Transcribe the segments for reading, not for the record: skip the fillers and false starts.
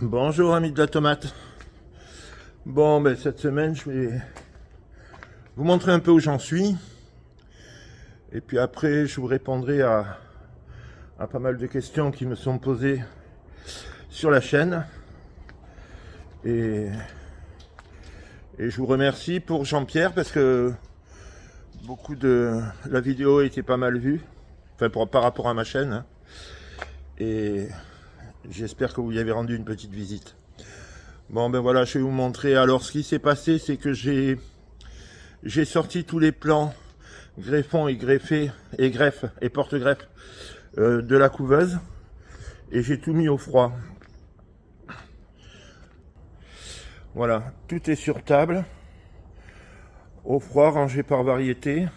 Bonjour amis de la tomate. Bon, ben cette semaine, je vais vous montrer un peu où j'en suis. Et puis après, je vous répondrai à pas mal de questions qui me sont posées sur la chaîne. Et je vous remercie pour Jean-Pierre parce que beaucoup de la vidéo était pas mal vue. Enfin, par rapport à ma chaîne. Hein. Et j'espère que vous y avez rendu une petite visite. Bon ben voilà, je vais vous montrer. Alors ce qui s'est passé, c'est que j'ai sorti tous les plans greffons et greffés et greffes et porte-greffes de la couveuse et j'ai tout mis au froid. Voilà, tout est sur table, au froid, rangé par variété.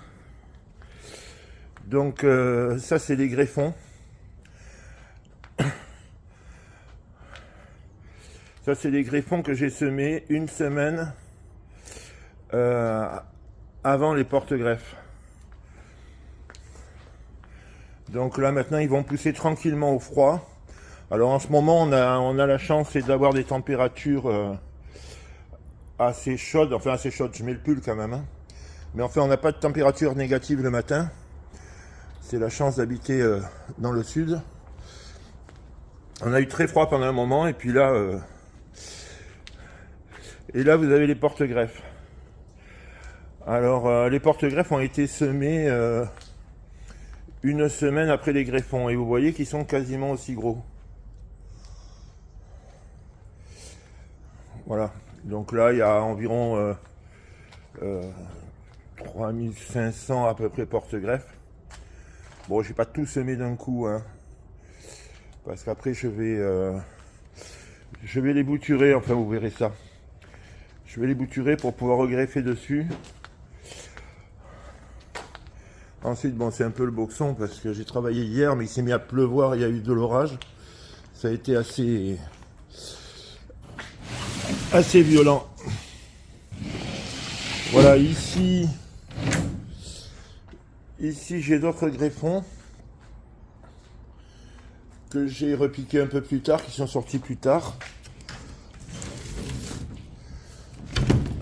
Donc ça c'est les greffons. Ça c'est les greffons que j'ai semés une semaine avant les porte-greffes. Donc là maintenant ils vont pousser tranquillement au froid. Alors en ce moment on a la chance d'avoir des températures assez chaudes, enfin assez chaudes, je mets le pull quand même. Hein. Mais enfin on n'a pas de température négative le matin. C'est la chance d'habiter dans le sud. On a eu très froid pendant un moment et puis là... Et là, vous avez les porte-greffes. Alors, les porte-greffes ont été semés une semaine après les greffons. Et vous voyez qu'ils sont quasiment aussi gros. Voilà. Donc là, il y a environ 3500 à peu près porte-greffes. Bon, je vais pas tout semer d'un coup. Hein, parce qu'après, je vais les bouturer. Enfin, vous verrez ça. Je vais les bouturer pour pouvoir regreffer dessus. Ensuite, bon, c'est un peu le boxon parce que j'ai travaillé hier, mais il s'est mis à pleuvoir, il y a eu de l'orage. Ça a été assez violent. Voilà, ici j'ai d'autres greffons que j'ai repiqués un peu plus tard, qui sont sortis plus tard.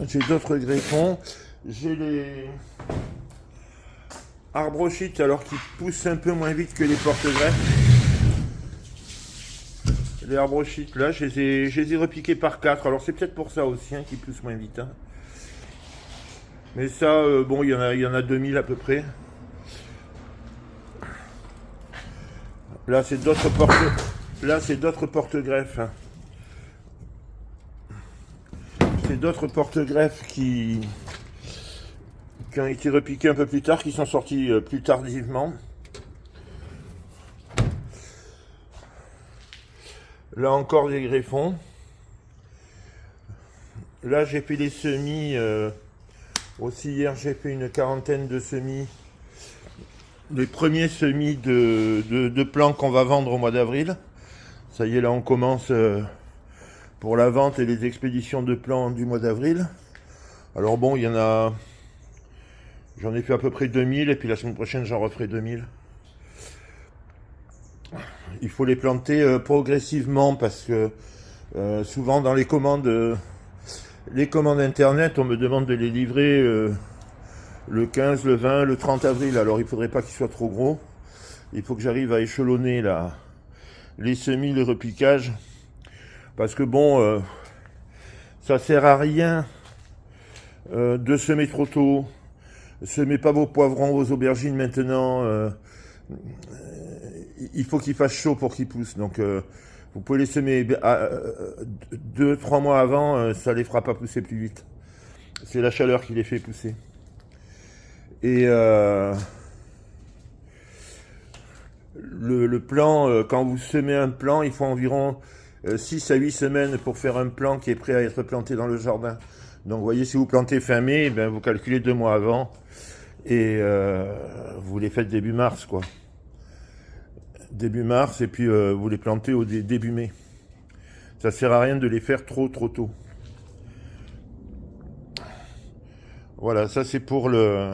J'ai d'autres greffons. J'ai les arbrochites, alors qui poussent un peu moins vite que les porte-greffes. Les arbrochites, là, je les ai repiqués par 4. Alors c'est peut-être pour ça aussi, hein, qu'ils poussent moins vite. Hein. Mais ça, bon, il y en a 2000 à peu près. Là, c'est d'autres porte-greffes. Hein. C'est d'autres porte-greffes qui ont été repiqués un peu plus tard, qui sont sortis plus tardivement. Là encore des greffons. Là j'ai fait des semis. Aussi hier j'ai fait une quarantaine de semis. Les premiers semis de plants qu'on va vendre au mois d'avril. Ça y est, là on commence pour la vente et les expéditions de plants du mois d'avril. Alors bon, il y en a... J'en ai fait à peu près 2000 et puis la semaine prochaine j'en referai 2000. Il faut les planter progressivement parce que souvent dans les commandes internet, on me demande de les livrer le 15, le 20, le 30 avril. Alors il ne faudrait pas qu'ils soient trop gros. Il faut que j'arrive à échelonner les semis, les repiquages. Parce que bon, ça sert à rien de semer trop tôt. Semez pas vos poivrons, vos aubergines maintenant. Il faut qu'il fasse chaud pour qu'ils poussent. Donc vous pouvez les semer 2-3 mois avant, ça les fera pas pousser plus vite. C'est la chaleur qui les fait pousser. Et le plant, quand vous semez un plant, il faut environ 6 à 8 semaines pour faire un plant qui est prêt à être planté dans le jardin. Donc vous voyez, si vous plantez fin mai, ben, vous calculez 2 mois avant et vous les faites début mars, quoi. Début mars, et puis vous les plantez au début mai. Ça sert à rien de les faire trop tôt. Voilà, ça c'est pour le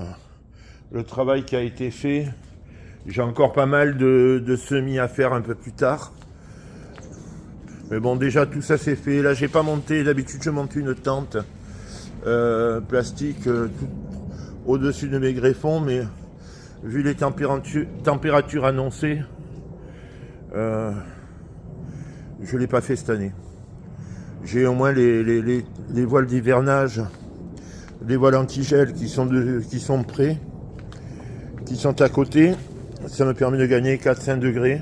travail qui a été fait. J'ai encore pas mal de semis à faire un peu plus tard. Mais bon, déjà tout ça c'est fait. Là j'ai pas monté, d'habitude je monte une tente plastique tout au-dessus de mes greffons, mais vu les températures annoncées, je l'ai pas fait cette année. J'ai au moins les voiles d'hivernage, les voiles anti-gel qui sont prêts, qui sont à côté. Ça me permet de gagner 4-5 degrés.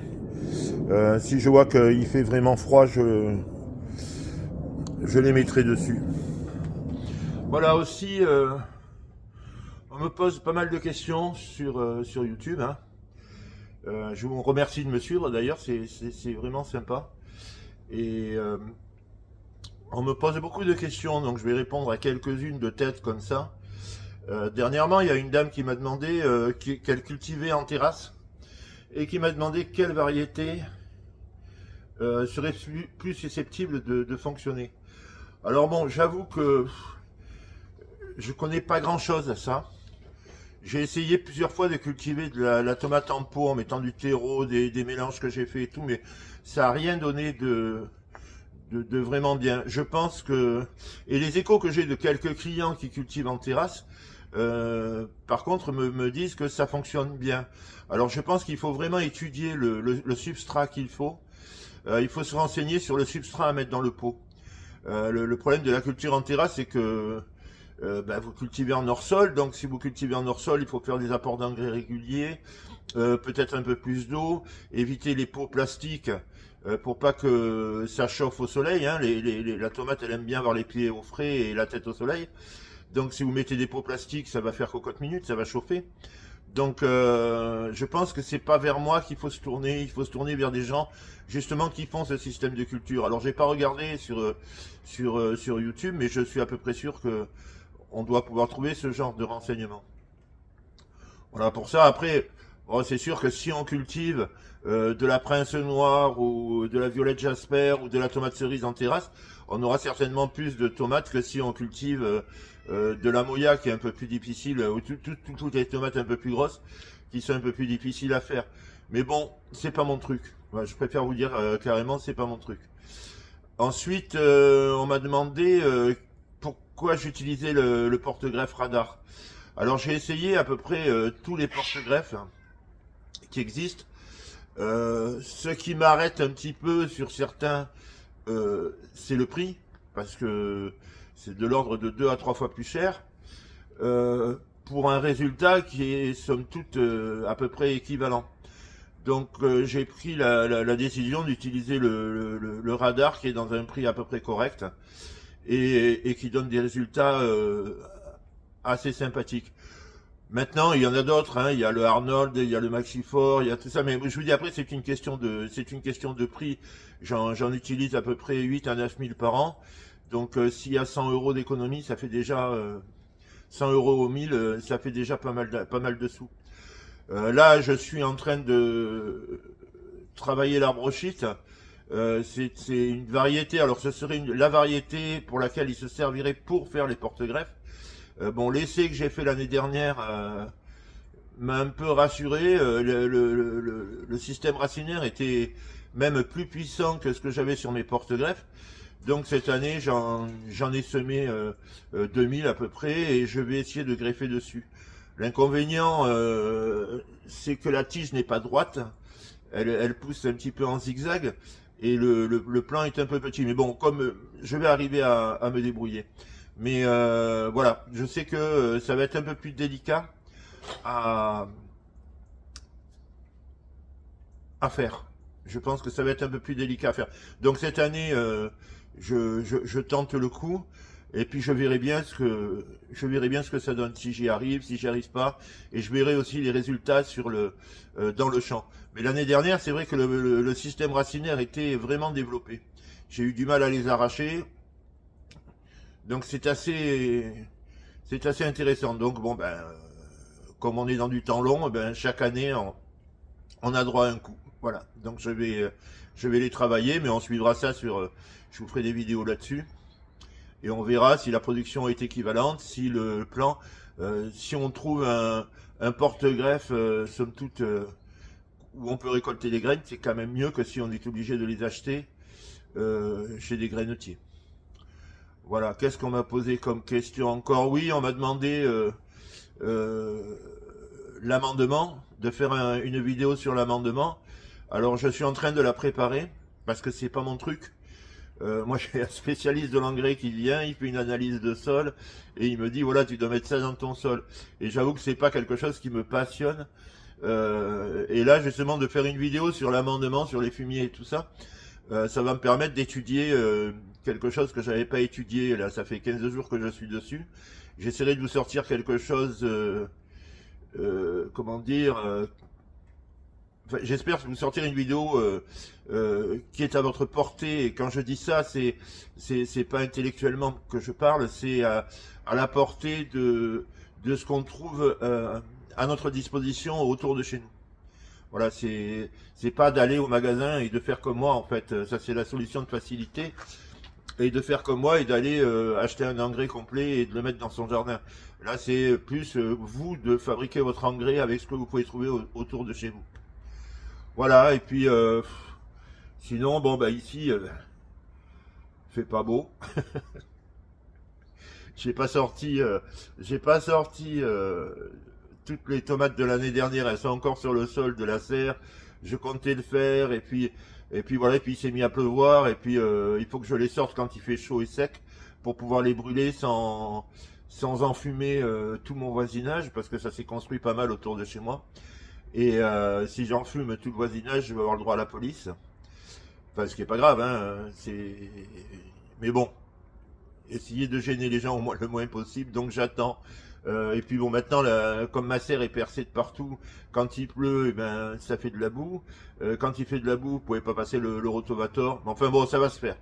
Si je vois qu'il fait vraiment froid, je les mettrai dessus. Voilà aussi, on me pose pas mal de questions sur YouTube. Hein. Je vous remercie de me suivre d'ailleurs, c'est vraiment sympa. Et on me pose beaucoup de questions, donc je vais répondre à quelques-unes de tête comme ça. Dernièrement, il y a une dame qui m'a demandé qu'elle cultivait en terrasse et qui m'a demandé quelle variété serait plus susceptible de fonctionner. Alors bon, j'avoue que je connais pas grand-chose à ça. J'ai essayé plusieurs fois de cultiver de la tomate en pot en mettant du terreau, des mélanges que j'ai fait et tout, mais ça n'a rien donné de vraiment bien. Je pense que... Et les échos que j'ai de quelques clients qui cultivent en terrasse, par contre, me disent que ça fonctionne bien. Alors je pense qu'il faut vraiment étudier le substrat qu'il faut. Il faut se renseigner sur le substrat à mettre dans le pot. Le problème de la culture en terrasse, c'est que vous cultivez en hors-sol, donc si vous cultivez en hors-sol, il faut faire des apports d'engrais réguliers, peut-être un peu plus d'eau, éviter les pots plastiques pour pas que ça chauffe au soleil. Hein. La tomate, elle aime bien avoir les pieds au frais et la tête au soleil. Donc si vous mettez des pots plastiques, ça va faire cocotte minute, ça va chauffer. Donc je pense que c'est pas vers moi qu'il faut se tourner, il faut se tourner vers des gens justement qui font ce système de culture. Alors j'ai pas regardé sur YouTube, mais je suis à peu près sûr que on doit pouvoir trouver ce genre de renseignements. Voilà, pour ça, après, bon, c'est sûr que si on cultive de la prince noire ou de la violette jasper ou de la tomate cerise en terrasse, on aura certainement plus de tomates que si on cultive de la moya qui est un peu plus difficile, ou toutes les tomates un peu plus grosses qui sont un peu plus difficiles à faire. Mais bon, c'est pas mon truc. Ouais, je préfère vous dire carrément, c'est pas mon truc. Ensuite, on m'a demandé pourquoi j'utilisais le porte-greffe radar. Alors j'ai essayé à peu près tous les porte-greffes qui existent. Ce qui m'arrête un petit peu sur certains, c'est le prix, parce que c'est de l'ordre de 2 à 3 fois plus cher, pour un résultat qui est somme toute à peu près équivalent. Donc j'ai pris la décision d'utiliser le radar qui est dans un prix à peu près correct et qui donne des résultats assez sympathiques. Maintenant, il y en a d'autres, hein. Il y a le Arnold, il y a le Maxifor, il y a tout ça, mais je vous dis après, c'est une question de prix. J'en utilise à peu près 8 à 9 000 par an. Donc, s'il y a 100 euros d'économie, ça fait déjà 100 euros au 1000, ça fait déjà pas mal de sous. Là, je suis en train de travailler l'arbrochite. C'est une variété, alors ce serait la variété pour laquelle il se servirait pour faire les porte-greffes. Bon, l'essai que j'ai fait l'année dernière m'a un peu rassuré. Le système racinaire était même plus puissant que ce que j'avais sur mes porte-greffes. Donc cette année, j'en ai semé 2000 à peu près et je vais essayer de greffer dessus. L'inconvénient, c'est que la tige n'est pas droite. Elle pousse un petit peu en zigzag et le plan est un peu petit. Mais bon, comme je vais arriver à me débrouiller. Mais voilà, je sais que ça va être un peu plus délicat à faire. Je pense que ça va être un peu plus délicat à faire. Donc cette année, je tente le coup et puis je verrai bien ce que ça donne, si j'y arrive, si j'y arrive pas, et je verrai aussi les résultats dans le champ. Mais l'année dernière, c'est vrai que le système racinaire était vraiment développé. J'ai eu du mal à les arracher. Donc c'est assez intéressant. Donc bon comme on est dans du temps long, chaque année on a droit à un coup. Voilà. Donc je vais les travailler, mais on suivra ça je vous ferai des vidéos là-dessus et on verra si la production est équivalente, si le plan, si on trouve un porte-greffe somme toute où on peut récolter les graines, c'est quand même mieux que si on est obligé de les acheter chez des grainetiers. Voilà, qu'est-ce qu'on m'a posé comme question encore? Oui, on m'a demandé l'amendement, de faire une vidéo sur l'amendement. Alors je suis en train de la préparer, parce que c'est pas mon truc. Moi j'ai un spécialiste de l'engrais qui vient, il fait une analyse de sol, et il me dit voilà tu dois mettre ça dans ton sol. Et j'avoue que c'est pas quelque chose qui me passionne. Et là justement de faire une vidéo sur l'amendement, sur les fumiers et tout ça, ça va me permettre d'étudier quelque chose que j'avais pas étudié. Là ça fait 15 jours que je suis dessus. J'essaierai de vous sortir quelque chose, comment dire, enfin, j'espère vous sortir une vidéo qui est à votre portée. Et quand je dis ça, c'est pas intellectuellement que je parle, c'est à la portée de ce qu'on trouve à notre disposition autour de chez nous. Voilà, c'est pas d'aller au magasin et de faire comme moi en fait. Ça c'est la solution de facilité. Et de faire comme moi et d'aller acheter un engrais complet et de le mettre dans son jardin. Là c'est plus vous de fabriquer votre engrais avec ce que vous pouvez trouver autour de chez vous. Voilà, et puis sinon bon bah ici fait pas beau. J'ai pas sorti toutes les tomates de l'année dernière, elles sont encore sur le sol de la serre. Je comptais le faire et puis voilà, et puis il s'est mis à pleuvoir et puis il faut que je les sorte quand il fait chaud et sec pour pouvoir les brûler sans enfumer tout mon voisinage, parce que ça s'est construit pas mal autour de chez moi. Et si j'enfume tout le voisinage, je vais avoir le droit à la police. Enfin, ce qui est pas grave, hein. Mais bon, essayer de gêner les gens le moins possible. Donc j'attends. Et puis bon, maintenant, comme ma serre est percée de partout, quand il pleut, eh ben, ça fait de la boue. Quand il fait de la boue, vous pouvez pas passer le rotavator. Mais enfin bon, ça va se faire.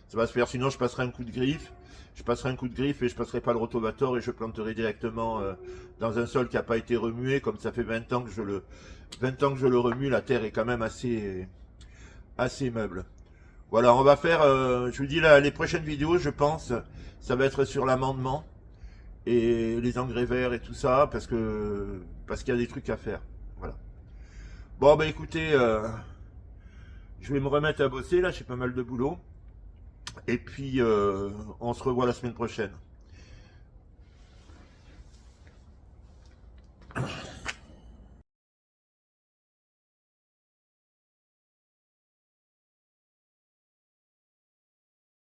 Ça va se faire. Sinon, je passerai un coup de griffe. Je passerai un coup de griffe et je passerai pas le rotavator et je planterai directement dans un sol qui n'a pas été remué. Comme ça fait 20 ans que je le remue, la terre est quand même assez meuble. Voilà, on va faire, je vous dis là, les prochaines vidéos, je pense, ça va être sur l'amendement et les engrais verts et tout ça, parce qu'il y a des trucs à faire. Voilà. Bon, bah écoutez, je vais me remettre à bosser, là, j'ai pas mal de boulot. Et puis, on se revoit la semaine prochaine.